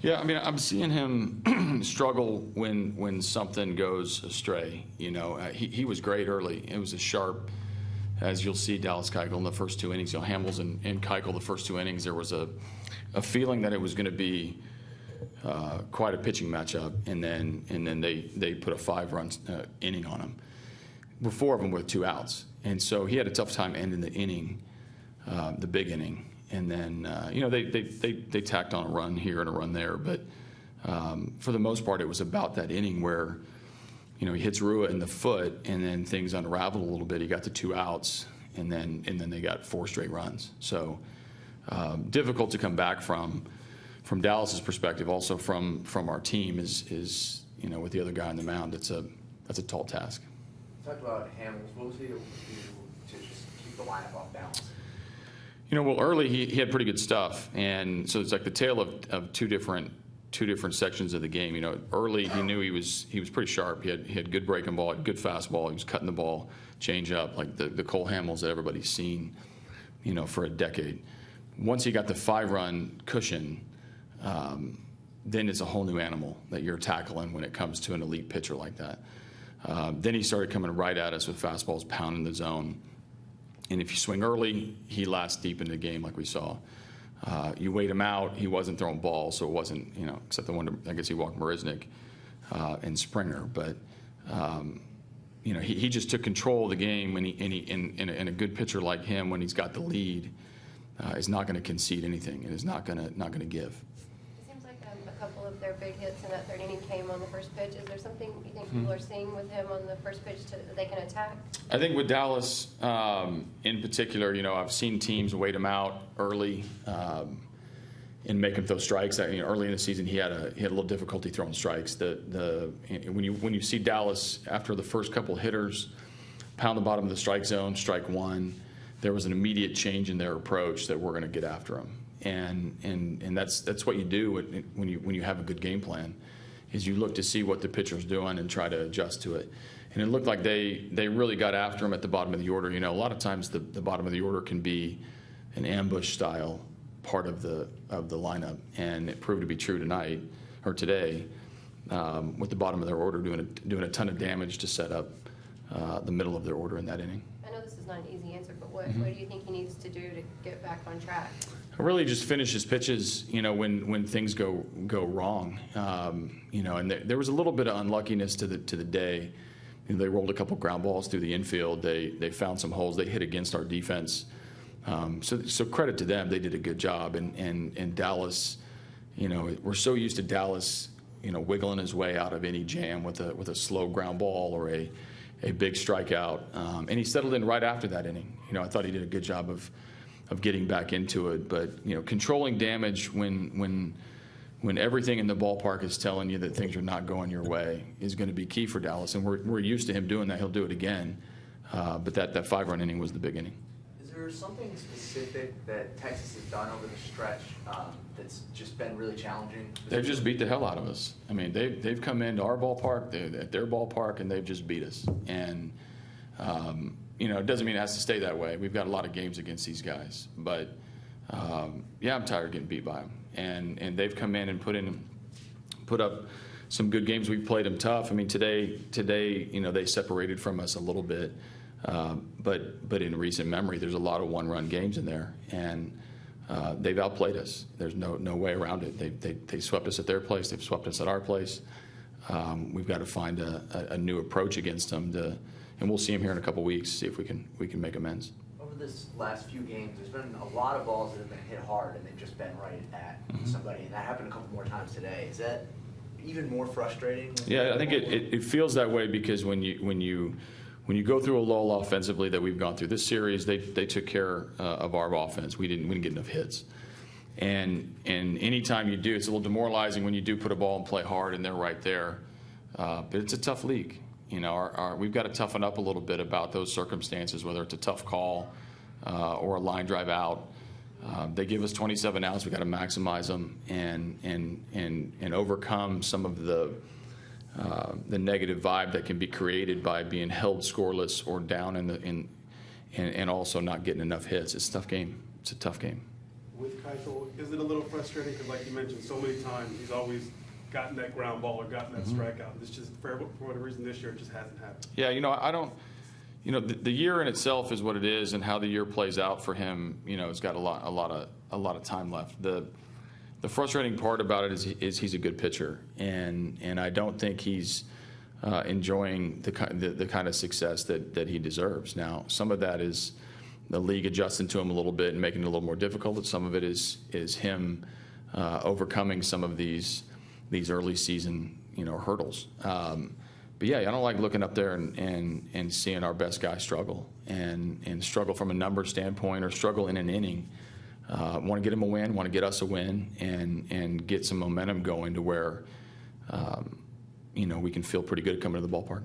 Yeah, I mean, I'm seeing him struggle when something goes astray. He was great early. It was a sharp, as you'll see, Dallas Keuchel in the first 2 innings. Hamels and Keuchel the first 2 innings. There was a feeling that it was going to be quite a pitching matchup, and then they put a 5-run inning on him. 4 of them with 2 outs, and so he had a tough time ending the inning, the big inning. And then, they tacked on a run here and a run there. But for the most part, it was about that inning where, he hits Rua in the foot, and then things unraveled a little bit. He got the 2 outs, and then they got 4 straight runs. So difficult to come back from Dallas's perspective. Also from our team is with the other guy on the mound, that's a tall task. Talk about Hamels. What was he able to do to just keep the lineup off balance? Well, early he had pretty good stuff, and so it's like the tale of two different sections of the game. Early he knew he was pretty sharp. He had good breaking ball, good fastball. He was cutting the ball, change up, like the Cole Hamels that everybody's seen, for a decade. Once he got the 5-run cushion, then it's a whole new animal that you're tackling when it comes to an elite pitcher like that. Then he started coming right at us with fastballs pounding the zone. And if you swing early, he lasts deep into the game like we saw. You wait him out, he wasn't throwing balls, so it wasn't, except the one, I guess he walked Marisnik and Springer. But, he just took control of the game, and a good pitcher like him, when he's got the lead, is not going to concede anything and is not going to give. It seems like a couple of their big hits in that 3rd inning came on the first pitch. Is there something you think people are seeing with him on the first pitch that they can attack? I think with Dallas in particular, I've seen teams wait him out early and make him throw strikes. Early in the season, he had a little difficulty throwing strikes. When you see Dallas after the first couple hitters pound the bottom of the strike zone, strike 1, there was an immediate change in their approach that we're going to get after him. And that's what you do when you have a good game plan, is you look to see what the pitcher's doing and try to adjust to it. And it looked like they really got after him at the bottom of the order. A lot of times the bottom of the order can be an ambush style part of the lineup, and it proved to be true today, with the bottom of their order doing a ton of damage to set up the middle of their order in that inning. I know this is not an easy answer, but what do you think he needs to do to get back on track? Really just finish his pitches, when things go wrong. And there was a little bit of unluckiness to the day. They rolled a couple ground balls through the infield. They found some holes. They hit against our defense. So credit to them. They did a good job. And Dallas, we're so used to Dallas, wiggling his way out of any jam with a slow ground ball or a big strikeout. And he settled in right after that inning. I thought he did a good job of getting back into it. But, controlling damage when everything in the ballpark is telling you that things are not going your way is going to be key for Dallas. And we're used to him doing that. He'll do it again. But that 5-run inning was the big inning. Is there something specific that Texas has done over the stretch that's just been really challenging? They've just beat the hell out of us. I mean, they've come into our ballpark, at their ballpark, and they've just beat us. And, it doesn't mean it has to stay that way. We've got a lot of games against these guys. But, I'm tired of getting beat by them. And they've come in and put up some good games. We've played them tough. I mean, today, they separated from us a little bit. But in recent memory, there's a lot of 1-run games in there, and they've outplayed us. There's no way around it. They swept us at their place. They've swept us at our place. We've got to find a new approach against them, and we'll see them here in a couple weeks. See if we can make amends. Over this last few games, there's been a lot of balls that have been hit hard, and they've just been right at somebody, and that happened a couple more times today. Is that even more frustrating? Yeah, I think it feels that way because when you go through a lull offensively that we've gone through this series, they took care of our offense. We didn't get enough hits. And anytime you do, it's a little demoralizing when you do put a ball and play hard and they're right there. But it's a tough league. We've got to toughen up a little bit about those circumstances, whether it's a tough call or a line drive out. They give us 27 outs. We've got to maximize them and overcome some of the negative vibe that can be created by being held scoreless or down and also not getting enough hits. It's a tough game. It's a tough game. With Keuchel is it a little frustrating? Because like you mentioned, so many times he's always gotten that ground ball or gotten that strikeout. It's just, for whatever reason this year, it just hasn't happened. Yeah, I don't. The year in itself is what it is, and how the year plays out for him, it's got a lot of time left. The frustrating part about it is he's a good pitcher, and I don't think he's enjoying the kind of success that he deserves. Now, some of that is the league adjusting to him a little bit and making it a little more difficult. Some of it is him overcoming some of these early season hurdles. But yeah, I don't like looking up there and seeing our best guy struggle and struggle from a number standpoint or struggle in an inning. Want to get him a win, want to get us a win, and get some momentum going to where we can feel pretty good coming to the ballpark.